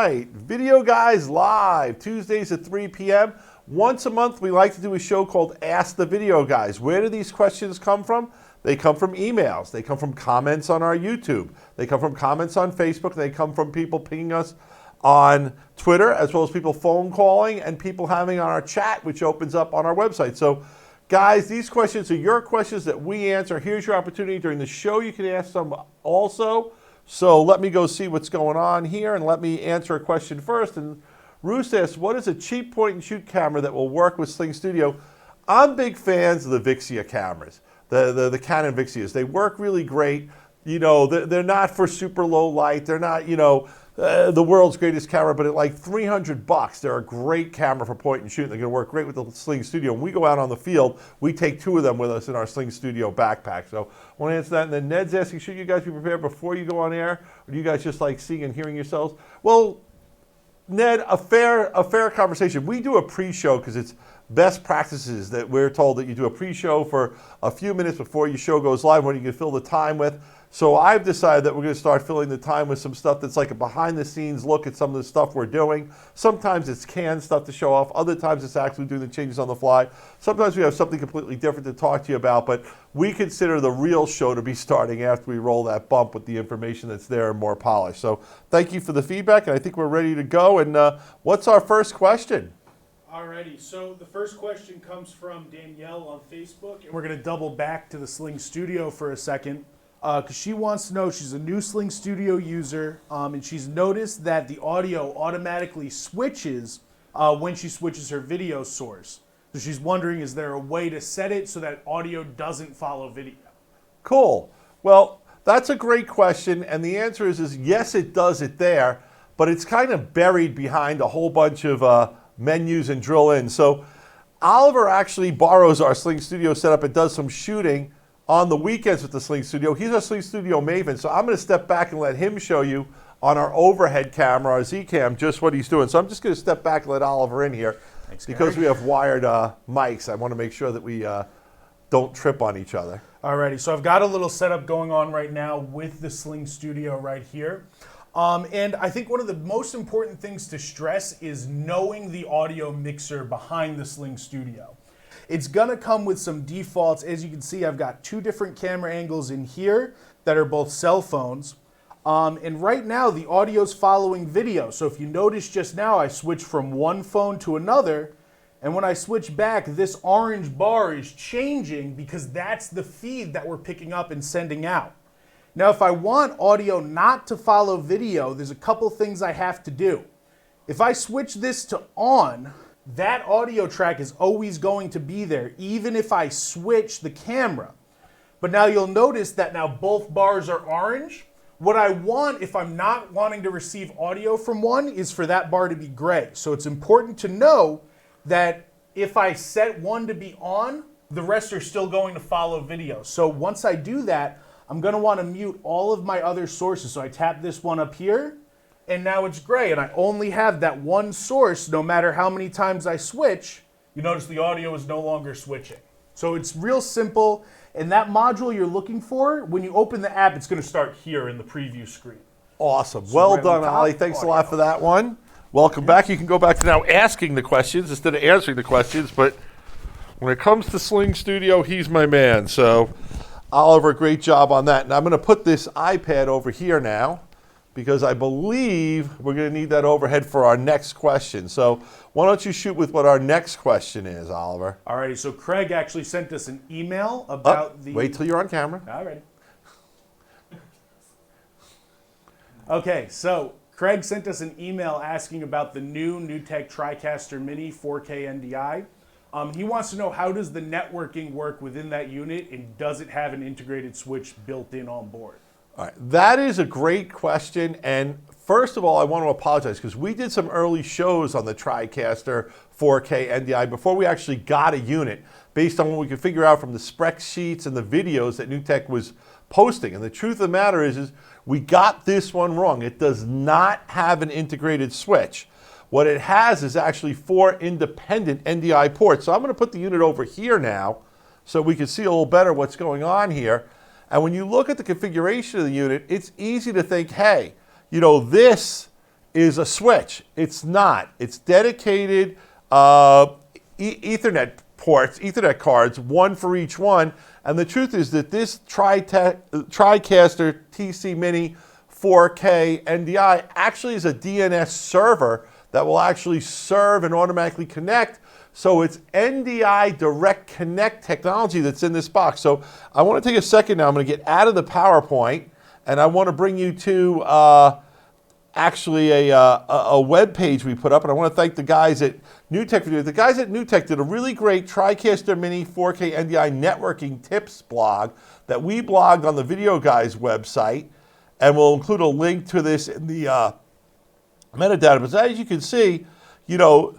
right, Video Guys Live, Tuesdays at 3 p.m. Once a month, we like to do a show called Ask the Video Guys. Where do these questions come from? They come from emails. They come from comments on our YouTube. They come from comments on Facebook. They come from people pinging us on Twitter, as well as people phone calling and people having on our chat, which opens up on our website. So, guys, these questions are your questions that we answer. Here's your opportunity during the show. You can ask them also. So let me go see what's going on here and let me answer a question first. And Roos asks, what is a cheap point-and-shoot camera that will work with SlingStudio? I'm big fans of the Vixia cameras, the Canon Vixias. They work really great. You know, they're not for super low light. They're not, you know, the world's greatest camera, but at like $300, they're a great camera for point and shoot. They're going to work great with the SlingStudio. When we go out on the field, we take 2 of them with us in our SlingStudio backpack. So I want to answer that. And then Ned's asking, should you guys be prepared before you go on air? Or do you guys just like seeing and hearing yourselves? Well, Ned, a fair conversation. We do a pre-show because it's best practices that we're told that you do a pre-show for a few minutes before your show goes live when you can fill the time with. So I've decided that we're going to start filling the time with some stuff that's like a behind-the-scenes look at some of the stuff we're doing. Sometimes it's canned stuff to show off. Other times it's actually doing the changes on the fly. Sometimes we have something completely different to talk to you about, but we consider the real show to be starting after we roll that bump with the information that's there and more polished. So thank you for the feedback, and I think we're ready to go. And what's our first question? Alrighty, so the first question comes from Danielle on Facebook, and we're going to double back to the SlingStudio for a second. Because she wants to know, she's a new SlingStudio user, and she's noticed that the audio automatically switches when she switches her video source. So she's wondering, is there a way to set it so that audio doesn't follow video? Cool. Well, that's a great question, and the answer is yes, it does it there, but it's kind of buried behind a whole bunch of menus and drill in. So Oliver actually borrows our SlingStudio setup and does some shooting on the weekends with the SlingStudio. He's our SlingStudio maven, so I'm going to step back and let him show you on our overhead camera, our Z-Cam, just what he's doing. So I'm just going to step back and let Oliver in here. Thanks, because we have wired mics. I want to make sure that we don't trip on each other. Alrighty, so I've got a little setup going on right now with the SlingStudio right here. And I think one of the most important things to stress is knowing the audio mixer behind the SlingStudio. It's gonna come with some defaults. As you can see, I've got 2 different camera angles in here that are both cell phones. And right now, the audio's following video. So if you notice just now, I switched from one phone to another. And when I switch back, this orange bar is changing because that's the feed that we're picking up and sending out. Now, if I want audio not to follow video, there's a couple things I have to do. If I switch this to on, that audio track is always going to be there, even if I switch the camera. But now you'll notice that now both bars are orange. What I want, if I'm not wanting to receive audio from one, is for that bar to be gray. So it's important to know that if I set one to be on, the rest are still going to follow video. So once I do that, I'm going to want to mute all of my other sources. So I tap this one up here, and now it's gray, and I only have that one source no matter how many times I switch. You notice the audio is no longer switching. So it's real simple, and that module you're looking for, when you open the app, it's going to start here in the preview screen. Awesome. So well done, Ollie. Thanks a lot for that one. Welcome back. You can go back to now asking the questions instead of answering the questions, but when it comes to SlingStudio, he's my man. So Oliver, great job on that. And I'm going to put this iPad over here now, because I believe we're going to need that overhead for our next question. So why don't you shoot with what our next question is, Oliver? All right, so Craig actually sent us an email about the... Wait till you're on camera. All right. Okay, so Craig sent us an email asking about the new NewTek TriCaster Mini 4K NDI. He wants to know, how does the networking work within that unit, and does it have an integrated switch built in on board? All right, that is a great question, and first of all, I want to apologize because we did some early shows on the TriCaster 4K NDI before we actually got a unit, based on what we could figure out from the spec sheets and the videos that NewTek was posting. And the truth of the matter is we got this one wrong. It does not have an integrated switch. What it has is actually 4 independent NDI ports. So I'm going to put the unit over here now so we can see a little better what's going on here. And when you look at the configuration of the unit, it's easy to think, hey, you know, this is a switch. It's not. It's dedicated Ethernet ports, Ethernet cards, one for each one. And the truth is that this TriCaster TC Mini 4K NDI actually is a DNS server that will actually serve and automatically connect. So it's NDI Direct Connect technology that's in this box. So I want to take a second now. I'm going to get out of the PowerPoint, and I want to bring you to actually a web page we put up, and I want to thank the guys at NewTek for doing it. The guys at NewTek did a really great TriCaster Mini 4K NDI networking tips blog that we blogged on the VideoGuys website, and we'll include a link to this in the metadata. But as you can see, you know,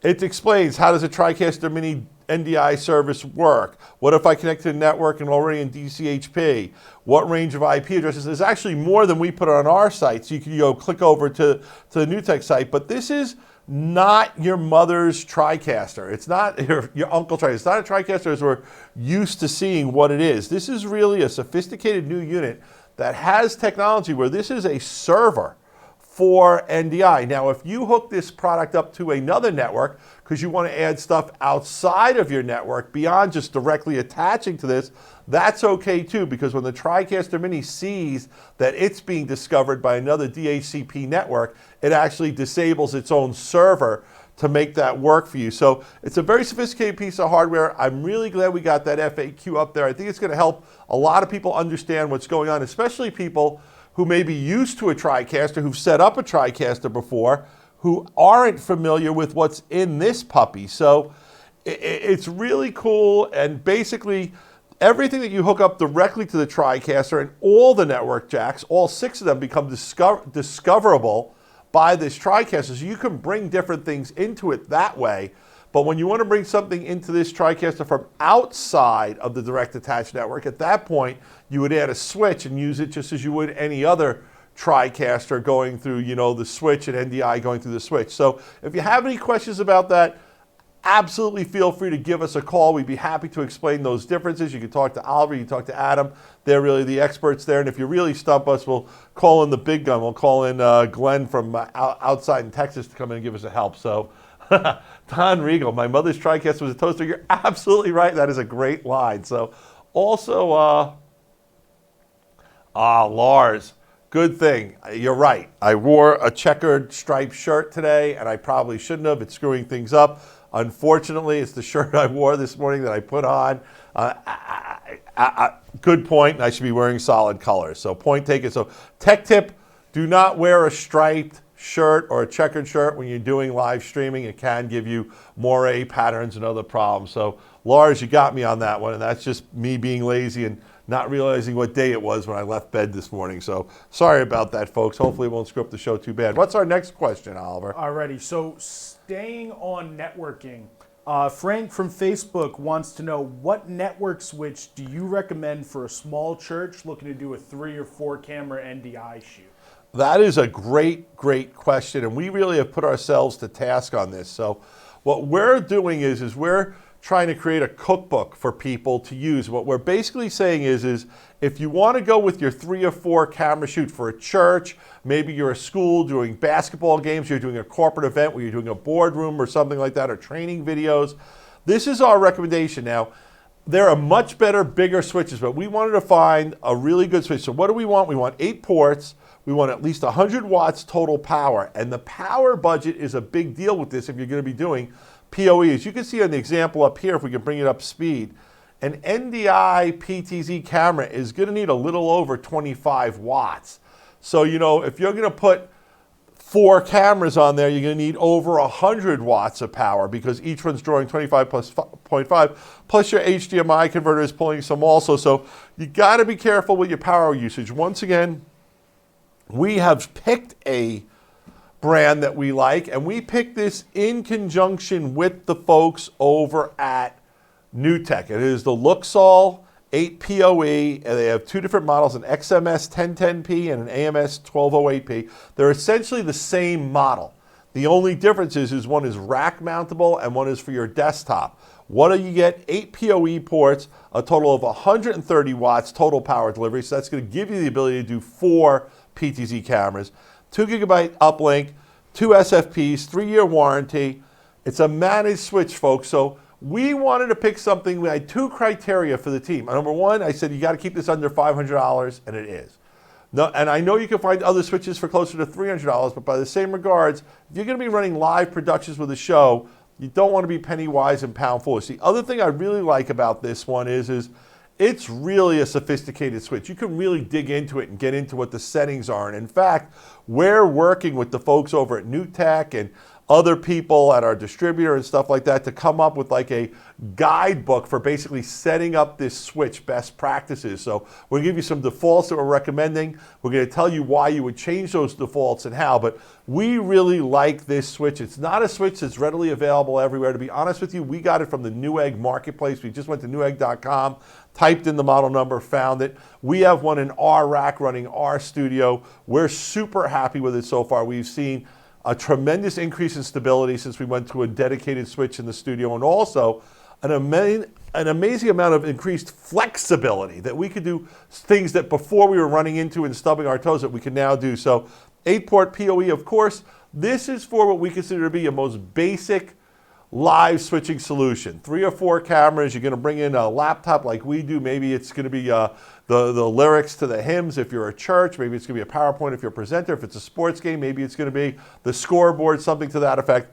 it explains how does a TriCaster Mini NDI service work? What if I connect to the network and already in DCHP? What range of IP addresses? There's actually more than we put on our site, so you can click over to the NewTek site. But this is not your mother's TriCaster. It's not your Uncle TriCaster. It's not a TriCaster as we're used to seeing what it is. This is really a sophisticated new unit that has technology where this is a server for NDI. Now, if you hook this product up to another network because you want to add stuff outside of your network beyond just directly attaching to this, that's okay too, because when the TriCaster Mini sees that it's being discovered by another DHCP network, it actually disables its own server to make that work for you. So it's a very sophisticated piece of hardware. I'm really glad we got that FAQ up there. I think it's going to help a lot of people understand what's going on, especially people who may be used to a TriCaster, who've set up a TriCaster before, who aren't familiar with what's in this puppy. So it's really cool, and basically everything that you hook up directly to the TriCaster and all the network jacks, all 6 of them become discoverable by this TriCaster. So you can bring different things into it that way. But when you want to bring something into this TriCaster from outside of the direct attached network, at that point, you would add a switch and use it just as you would any other TriCaster going through, you know, the switch and NDI going through the switch. So if you have any questions about that, absolutely feel free to give us a call. We'd be happy to explain those differences. You can talk to Oliver, you can talk to Adam. They're really the experts there. And if you really stump us, we'll call in the big gun. We'll call in Glenn from outside in Texas to come in and give us a help. So Don Regal, my mother's TriCaster was a toaster. You're absolutely right. That is a great line. So also, Lars, good thing. You're right. I wore a checkered striped shirt today, and I probably shouldn't have. It's screwing things up. Unfortunately, it's the shirt I wore this morning that I put on. Good point. I should be wearing solid colors. So point taken. So tech tip, do not wear a striped shirt or a checkered shirt when you're doing live streaming. It can give you moire patterns and other problems. So Lars, you got me on that one, and that's just me being lazy and not realizing what day it was when I left bed this morning. So sorry about that, folks. Hopefully it won't screw up the show too bad. What's our next question, Oliver? Alrighty, so staying on networking, Frank from Facebook wants to know, what network switch do you recommend for a small church looking to do a 3 or 4 camera NDI shoot? That is a great, great question, and we really have put ourselves to task on this. So what we're doing is we're trying to create a cookbook for people to use. What we're basically saying is if you want to go with your 3 or 4 camera shoot for a church, maybe you're a school doing basketball games, you're doing a corporate event where you're doing a boardroom or something like that, or training videos, this is our recommendation. Now, there are much better, bigger switches, but we wanted to find a really good switch. So what do we want? We want 8 ports. We want at least 100 watts total power. And the power budget is a big deal with this if you're going to be doing PoE. As you can see on the example up here, if we can bring it up speed, an NDI PTZ camera is going to need a little over 25 watts. So, you know, if you're going to put 4 cameras on there, you're going to need over 100 watts of power because each one's drawing 25 plus 0.5, plus your HDMI converter is pulling some also. So you got to be careful with your power usage. Once again, we have picked a brand that we like, and we picked this in conjunction with the folks over at NewTek. It is the Luxol 8 PoE, and they have 2 different models, an XMS 1010p and an AMS 1208p. They're essentially the same model. The only difference is one is rack mountable and one is for your desktop. What do you get? 8 PoE ports, a total of 130 watts total power delivery. So that's going to give you the ability to do 4 PTZ cameras, 2 gigabyte uplink, 2 SFPs, 3-year warranty. It's a managed switch, folks. So we wanted to pick something. We had 2 criteria for the team. Number 1, I said you got to keep this under $500, and it is. No, and I know you can find other switches for closer to $300, but by the same regards, if you're going to be running live productions with a show, you don't want to be penny wise and pound foolish. The other thing I really like about this one is it's really a sophisticated switch. You can really dig into it and get into what the settings are. And in fact, we're working with the folks over at NewTek and other people at our distributor and stuff like that to come up with like a guidebook for basically setting up this switch best practices. So we'll give you some defaults that we're recommending. We're going to tell you why you would change those defaults and how, but we really like this switch. It's not a switch that's readily available everywhere. To be honest with you, we got it from the Newegg marketplace. We just went to newegg.com, typed in the model number, found it. We have one in our rack running our studio. We're super happy with it so far. We've seen a tremendous increase in stability since we went to a dedicated switch in the studio, and also an amazing amount of increased flexibility that we could do things that before we were running into and stubbing our toes that we can now do. So 8-port PoE, of course, this is for what we consider to be a most basic live switching solution. 3 or 4 cameras. You're going to bring in a laptop like we do. Maybe it's going to be the lyrics to the hymns if you're a church. Maybe it's going to be a PowerPoint if you're a presenter. If it's a sports game, maybe it's going to be the scoreboard, something to that effect.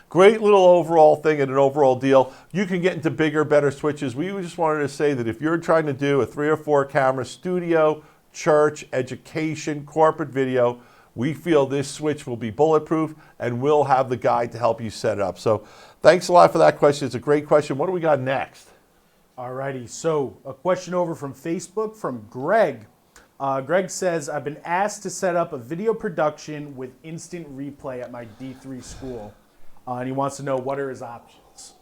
Great little overall thing and an overall deal. You can get into bigger, better switches. We just wanted to say that if you're trying to do a 3 or 4 camera studio, church, education, corporate video, we feel this switch will be bulletproof, and we'll have the guide to help you set it up. So thanks a lot for that question. It's a great question. What do we got next? Alrighty, so a question over from Facebook from Greg. Greg says, I've been asked to set up a video production with instant replay at my D3 school. And he wants to know what are his options.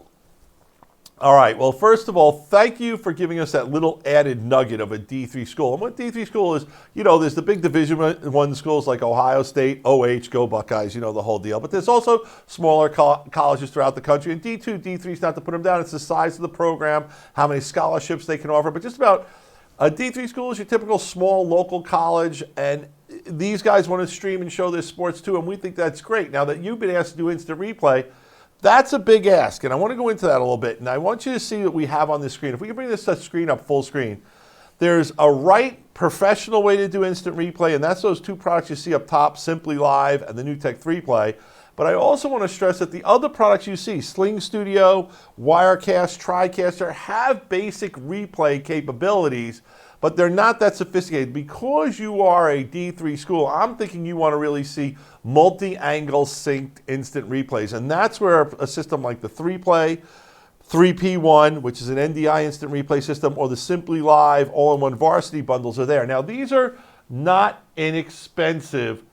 All right. Well, first of all, thank you for giving us that little added nugget of a D3 school. And what D3 school is, you know, there's the big Division I schools like Ohio State, OH, Go Buckeyes, you know, the whole deal. But there's also smaller colleges throughout the country. And D2, D3 is not to put them down. It's the size of the program, how many scholarships they can offer. But just about a D3 school is your typical small local college. And these guys want to stream and show their sports too. And we think that's great. Now that you've been asked to do instant replay, that's a big ask, and I want to go into that a little bit. And I want you to see what we have on the screen. If we can bring this screen up full screen, there's a right professional way to do instant replay, and that's those 2 products you see up top, SimplyLive and the NewTek 3Play. But I also want to stress that the other products you see, SlingStudio, WireCast, TriCaster, have basic replay capabilities, but they're not that sophisticated. Because you are a D3 school, I'm thinking you want to really see multi-angle synced instant replays. And that's where a system like the 3Play, 3P1, which is an NDI instant replay system, or the SimplyLive all-in-one varsity bundles are there. Now, these are not inexpensive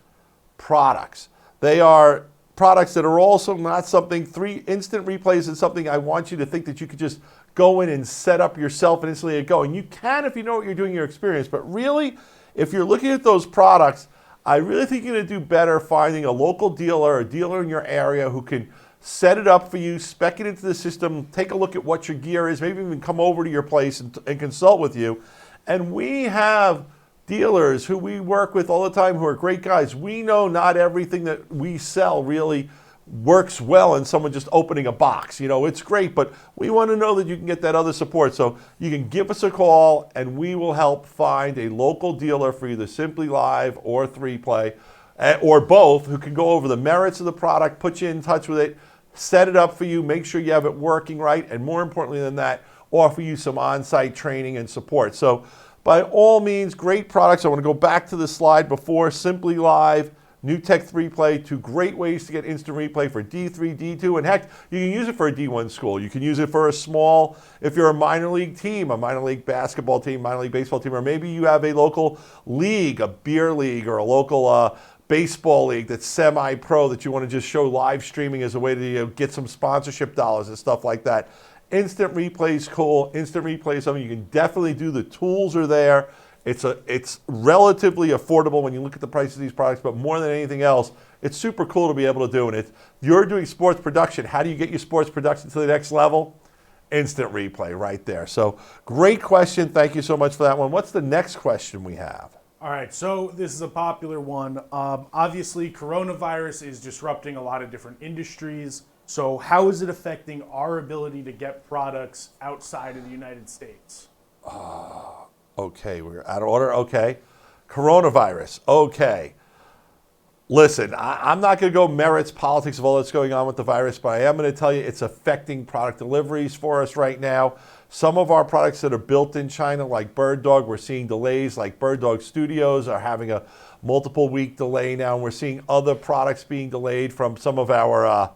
products. They are products that are also not something, 3 instant replays is something I want you to think that you could just go in and set up yourself and instantly get going. You can if you know what you're doing in your experience, but really, if you're looking at those products, I really think you're going to do better finding a local dealer, a dealer in your area who can set it up for you, spec it into the system, take a look at what your gear is, maybe even come over to your place and consult with you. And we have dealers who we work with all the time who are great guys. We know not everything that we sell really works well in someone just opening a box. You know, it's great, but we want to know that you can get that other support. So you can give us a call and we will help find a local dealer for either SimplyLive or 3Play or both, who can go over the merits of the product, put you in touch with it, set it up for you, make sure you have it working right, and more importantly than that, offer you some on-site training and support. So by all means, great products. I want to go back to the slide before. SimplyLive, NewTek 3Play, 2 great ways to get instant replay for D3, D2, and heck, you can use it for a D1 school. You can use it for a small, if you're a minor league team, a minor league basketball team, minor league baseball team, or maybe you have a local league, a beer league, or a local baseball league that's semi-pro that you want to just show live streaming as a way to get some sponsorship dollars and stuff like that. Instant replay is cool. Instant replay is something you can definitely do. The tools are there. It's relatively affordable when you look at the price of these products, but more than anything else, it's super cool to be able to do. And if you're doing sports production, how do you get your sports production to the next level? Instant replay right there. So great question. Thank you so much for that one. What's the next question we have? All right, so this is a popular one. Obviously, coronavirus is disrupting a lot of different industries. So how is it affecting our ability to get products outside of the United States? Okay, we're out of order. Okay. Coronavirus. Okay. Listen, I'm not going to go merits, politics of all that's going on with the virus, but I am going to tell you it's affecting product deliveries for us right now. Some of our products that are built in China, like Bird Dog, we're seeing delays. Like Bird Dog Studios are having a multiple week delay now, and we're seeing other products being delayed from some of our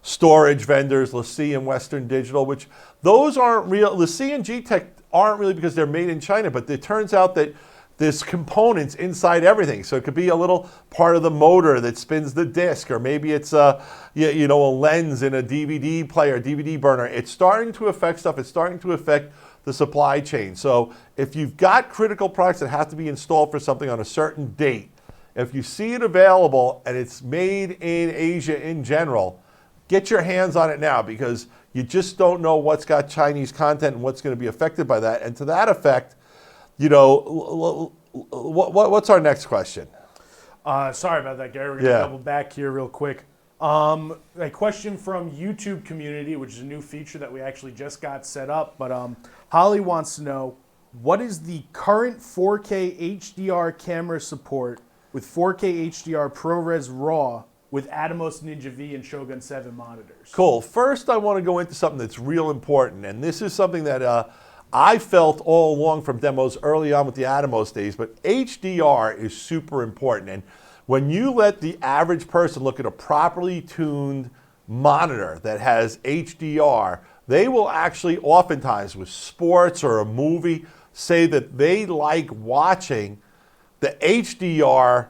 storage vendors, LaCie and Western Digital, which those aren't real. LaCie and GTech aren't really because they're made in China, but it turns out that there's components inside everything. So it could be a little part of the motor that spins the disc, or maybe it's a lens in a DVD player, DVD burner. It's starting to affect stuff. It's starting to affect the supply chain. So if you've got critical products that have to be installed for something on a certain date, if you see it available and it's made in Asia in general, get your hands on it now, because you just don't know what's got Chinese content and what's going to be affected by that. And to that effect, what's our next question? Sorry about that, Gary. We're going to double back here real quick. A question from YouTube community, which is a new feature that we actually just got set up. But Holly wants to know, what is the current 4K HDR camera support with 4K HDR ProRes RAW with Atomos Ninja V and Shogun 7 monitors? Cool. First, I want to go into something that's real important. And this is something that I felt all along from demos early on with the Atomos days, but HDR is super important. And when you let the average person look at a properly tuned monitor that has HDR, they will actually oftentimes with sports or a movie say that they like watching the HDR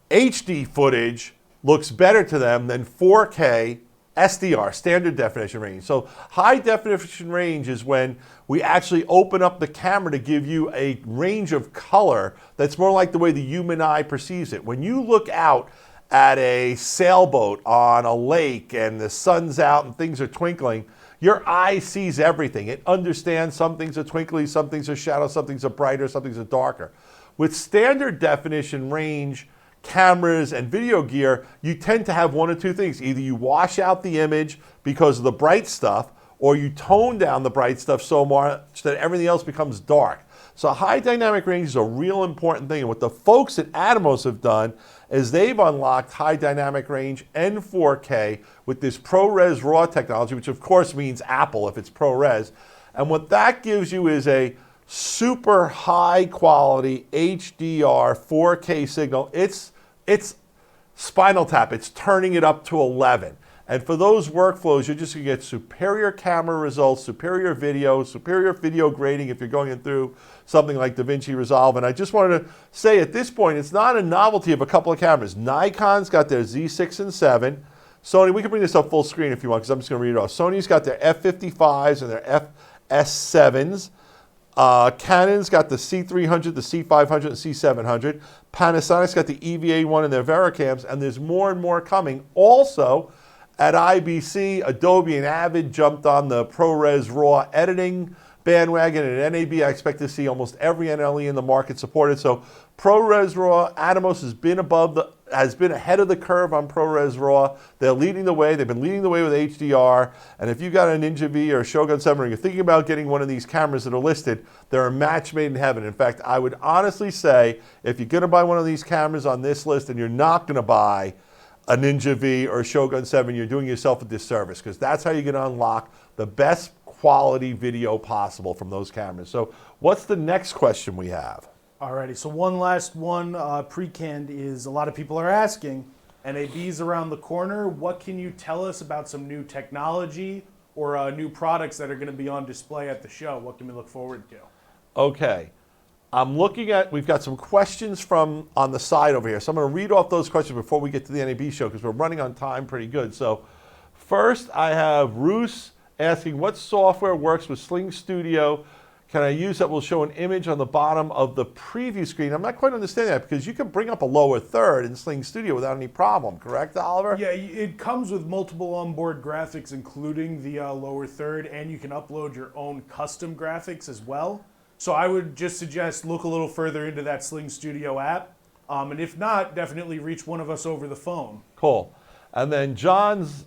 HD footage looks better to them than 4K SDR, standard definition range. So high definition range is when we actually open up the camera to give you a range of color that's more like the way the human eye perceives it. When you look out at a sailboat on a lake and the sun's out and things are twinkling, your eye sees everything. It understands some things are twinkly, some things are shadow, some things are brighter, some things are darker. With standard definition range cameras and video gear, you tend to have one of two things. Either you wash out the image because of the bright stuff, or you tone down the bright stuff so much that everything else becomes dark. So high dynamic range is a real important thing. And what the folks at Atomos have done is they've unlocked high dynamic range and 4K with this ProRes RAW technology, which of course means Apple if it's ProRes. And what that gives you is a super high quality HDR 4K signal. It's Spinal Tap. It's turning it up to 11. And for those workflows, you're just going to get superior camera results, superior video grading if you're going through something like DaVinci Resolve. And I just wanted to say at this point, it's not a novelty of a couple of cameras. Nikon's got their Z6 and 7. Sony, we can bring this up full screen if you want, because I'm just going to read it off. Sony's got their F55s and their FS7s. Canon's got the C300, the C500, and C700. Panasonic's got the EVA1 and their Vericams, and there's more and more coming. Also, at IBC, Adobe and Avid jumped on the ProRes RAW editing bandwagon, and at NAB, I expect to see almost every NLE in the market supported. So ProRes RAW, Atomos has been ahead of the curve on ProRes RAW. They're leading the way. They've been leading the way with HDR. And if you've got a Ninja V or a Shogun 7, or you're thinking about getting one of these cameras that are listed, they're a match made in heaven. In fact, I would honestly say if you're going to buy one of these cameras on this list and you're not going to buy a Ninja V or a Shogun 7, you're doing yourself a disservice, because that's how you're going to unlock the best quality video possible from those cameras. So what's the next question we have? Alrighty, so one last one pre-canned is, a lot of people are asking, NAB's around the corner. What can you tell us about some new technology or new products that are going to be on display at the show? What can we look forward to? Okay. I'm looking at, we've got some questions from on the side over here. So I'm going to read off those questions before we get to the NAB show, because we're running on time pretty good. So first I have Roos asking, what software works with SlingStudio? Can I use that will show an image on the bottom of the preview screen? I'm not quite understanding that, because you can bring up a lower third in SlingStudio without any problem, correct, Oliver? Yeah, it comes with multiple onboard graphics, including the lower third, and you can upload your own custom graphics as well. So I would just suggest look a little further into that SlingStudio app. And if not, definitely reach one of us over the phone. Cool. And then John's,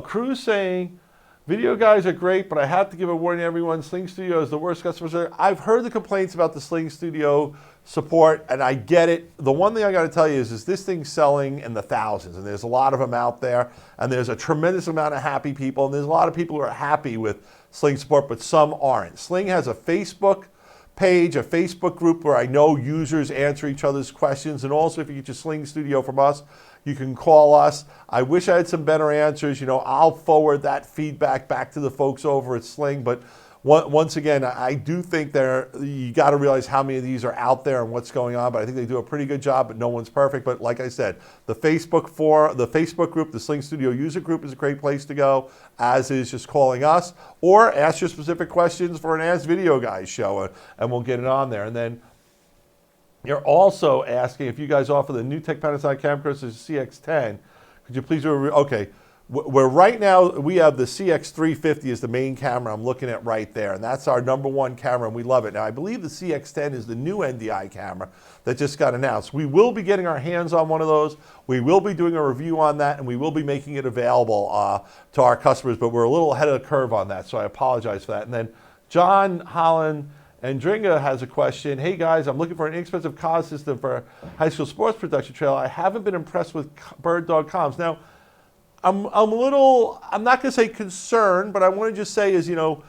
Crew's saying, video guys are great, but I have to give a warning to everyone, SlingStudio is the worst customer service. I've heard the complaints about the SlingStudio support, and I get it. The one thing I got to tell you is this thing's selling in the thousands, and there's a lot of them out there, and there's a tremendous amount of happy people, and there's a lot of people who are happy with Sling support, but some aren't. Sling has a Facebook page, a Facebook group where I know users answer each other's questions, and also if you get your SlingStudio from us, you can call us. I wish I had some better answers. You know, I'll forward that feedback back to the folks over at Sling, but once again, I do think you got to realize how many of these are out there and what's going on, but I think they do a pretty good job, but no one's perfect. But like I said, the Facebook group, the SlingStudio user group is a great place to go, as is just calling us, or ask your specific questions for an Ask Video Guys show, and we'll get it on there. And then you're also asking if you guys offer the NewTek Panasonic camcorders, the CX10. Could you please do okay. We're right now, we have the CX350 is the main camera I'm looking at right there, and that's our #1 camera, and we love it. Now, I believe the CX10 is the new NDI camera that just got announced. We will be getting our hands on one of those. We will be doing a review on that, and we will be making it available to our customers, but we're a little ahead of the curve on that, so I apologize for that. And then John Holland and Dringa has a question. Hey guys, I'm looking for an inexpensive COS system for high school sports production trailer. I haven't been impressed with Bird Dog comms. Now, I'm not going to say concerned, but I want to just say is, you know,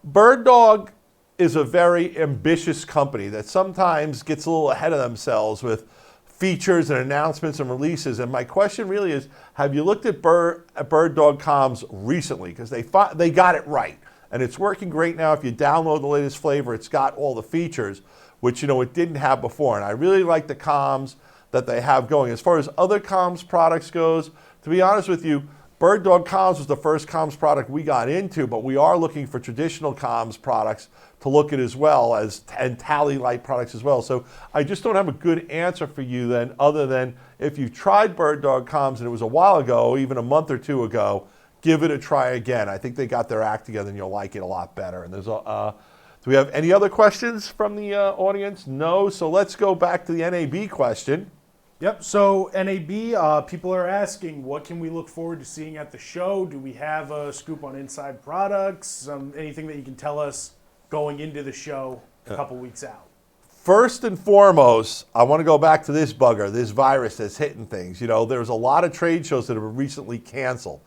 Bird Dog is a very ambitious company that sometimes gets a little ahead of themselves with features and announcements and releases. And my question really is, have you looked at Bird Dog comms recently? Because they got it right. And it's working great now. If you download the latest flavor, it's got all the features, which, you know, it didn't have before. And I really like the comms that they have going. As far as other comms products goes, to be honest with you, Bird Dog comms was the first comms product we got into, but we are looking for traditional comms products to look at as well, and Tally Light products as well. So I just don't have a good answer for you then, other than if you've tried Bird Dog comms and it was a while ago, even a month or two ago, give it a try again. I think they got their act together and you'll like it a lot better. And there's do we have any other questions from the audience? No, so let's go back to the NAB question. Yep, so NAB, people are asking, what can we look forward to seeing at the show? Do we have a scoop on inside products? Anything that you can tell us going into the show a couple weeks out? First and foremost, I want to go back to this bugger, this virus that's hitting things. You know, there's a lot of trade shows that have been recently canceled.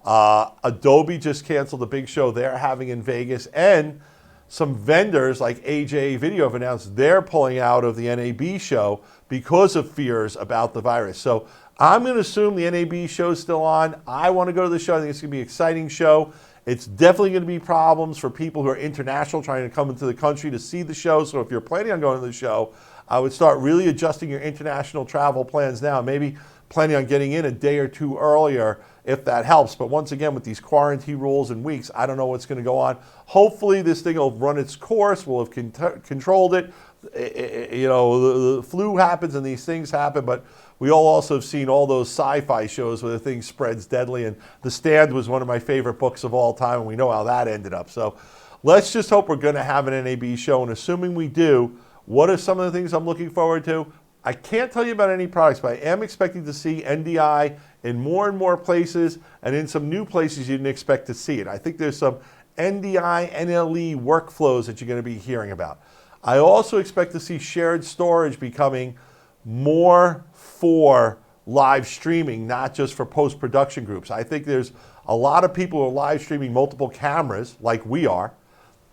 Adobe just canceled a big show they're having in Vegas, and some vendors like AJ Video have announced they're pulling out of the NAB show because of fears about the virus. So I'm going to assume the NAB show is still on. I want to go to the show. I think it's going to be an exciting show. It's definitely going to be problems for people who are international trying to come into the country to see the show. So if you're planning on going to the show, I would start really adjusting your international travel plans now. Maybe planning on getting in a day or two earlier if that helps. But once again, with these quarantine rules and weeks, I don't know what's going to go on. Hopefully this thing will run its course. We'll have controlled it. You know, the flu happens and these things happen, but we all also have seen all those sci-fi shows where the thing spreads deadly, and The Stand was one of my favorite books of all time, and we know how that ended up. So let's just hope we're going to have an NAB show, and assuming we do, what are some of the things I'm looking forward to? I can't tell you about any products, but I am expecting to see NDI in more and more places, and in some new places you didn't expect to see it. I think there's some NDI NLE workflows that you're going to be hearing about. I also expect to see shared storage becoming more for live streaming, not just for post-production groups. I think there's a lot of people who are live streaming multiple cameras like we are,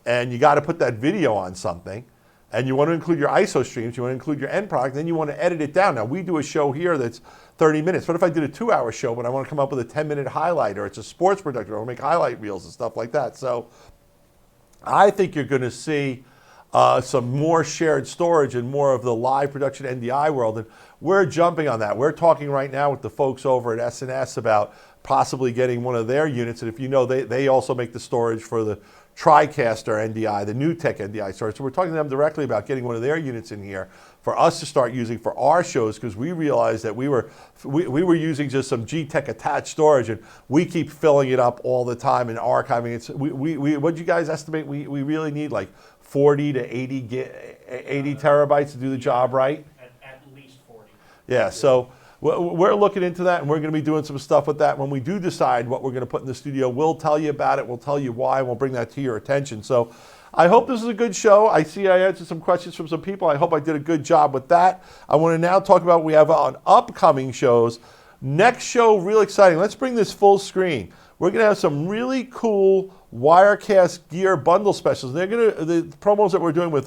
and you got to put that video on something. And you want to include your ISO streams, you want to include your end product, then you want to edit it down. Now, we do a show here that's 30 minutes. What if I did a 2-hour show, but I want to come up with a 10-minute highlight, or it's a sports production, or make highlight reels and stuff like that? So I think you're going to see some more shared storage and more of the live production NDI world. And we're jumping on that. We're talking right now with the folks over at S&S about possibly getting one of their units. And if you know, they also make the storage for the TriCaster NDI, the NewTek NDI storage. So we're talking to them directly about getting one of their units in here for us to start using for our shows, because we realized that we were using just some G-Tech attached storage, and we keep filling it up all the time and archiving it. What did you guys estimate? We really need like 40 to 80 terabytes to do the job right? At least 40. Yeah, so we're looking into that, and we're going to be doing some stuff with that. When we do decide what we're going to put in the studio, we'll tell you about it. We'll tell you why, and we'll bring that to your attention. So I hope this is a good show. I see I answered some questions from some people. I hope I did a good job with that. I want to now talk about what we have on upcoming shows. Next show, real exciting. Let's bring this full screen. We're going to have some really cool WireCast Gear bundle specials. They're going to, the promos that we're doing with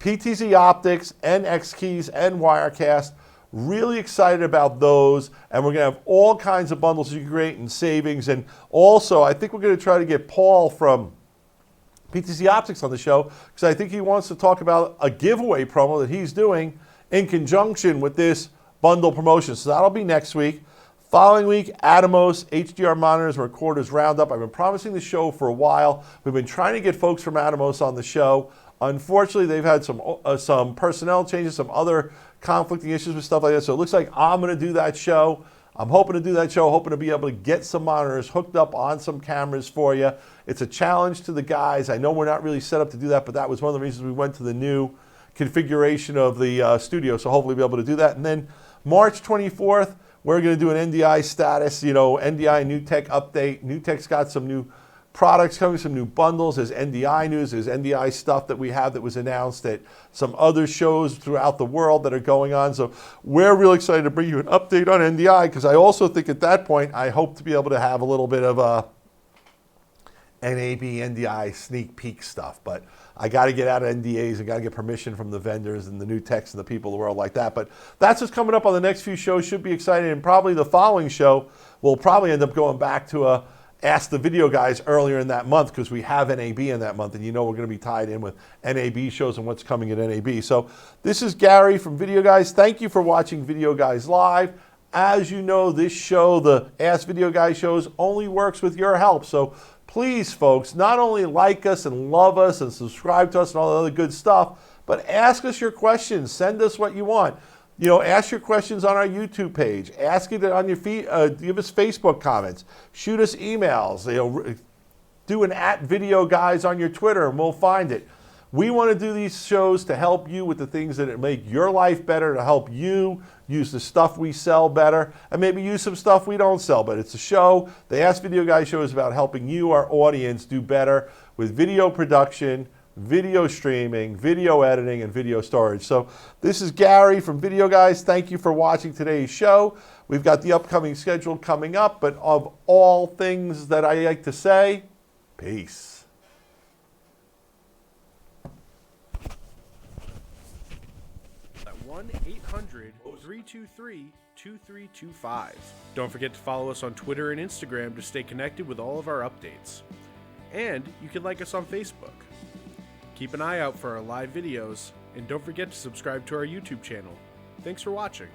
PTZ Optics and X Keys and WireCast. Really excited about those, and we're going to have all kinds of bundles you can create and savings. And also, I think we're going to try to get Paul from PTZ Optics on the show, because I think he wants to talk about a giveaway promo that he's doing in conjunction with this bundle promotion. So that'll be next week. Following week, Atomos, HDR monitors, and recorders roundup. I've been promising the show for a while. We've been trying to get folks from Atomos on the show. Unfortunately, they've had some personnel changes, some other conflicting issues with stuff like that. So it looks like I'm going to do that show. I'm hoping to do that show, hoping to be able to get some monitors hooked up on some cameras for you. It's a challenge to the guys. I know we're not really set up to do that, but that was one of the reasons we went to the new configuration of the studio. So hopefully we'll be able to do that. And then March 24th, we're going to do an NDI status, NDI NewTek update. NewTek's got some new products coming, some new bundles. There's NDI news, there's NDI stuff that we have that was announced at some other shows throughout the world that are going on. So we're really excited to bring you an update on NDI, because I also think at that point, I hope to be able to have a little bit of a NAB NDI sneak peek stuff. But I got to get out of NDAs. I got to get permission from the vendors and the NewTeks and the people of the world like that. But that's what's coming up on the next few shows. Should be exciting. And probably the following show, we'll probably end up going back to a Ask the Video Guys earlier in that month, because we have NAB in that month, and we're going to be tied in with NAB shows and what's coming at NAB. So this is Gary from Video Guys. Thank you for watching Video Guys Live. As you know, this show, the Ask Video Guys shows, only works with your help. So please, folks, not only like us and love us and subscribe to us and all the other good stuff, but ask us your questions. Send us what you want. Ask your questions on our YouTube page. Ask it on your feed. Give us Facebook comments. Shoot us emails. Do an @videoguys on your Twitter, and we'll find it. We want to do these shows to help you with the things that make your life better, to help you use the stuff we sell better, and maybe use some stuff we don't sell. But it's a show. The Ask Video Guys show is about helping you, our audience, do better with video production, video streaming, video editing, and video storage. So this is Gary from Video Guys. Thank you for watching today's show. We've got the upcoming schedule coming up, but of all things that I like to say, peace. At 1-800-323-2325. Don't forget to follow us on Twitter and Instagram to stay connected with all of our updates. And you can like us on Facebook. Keep an eye out for our live videos, and don't forget to subscribe to our YouTube channel. Thanks for watching.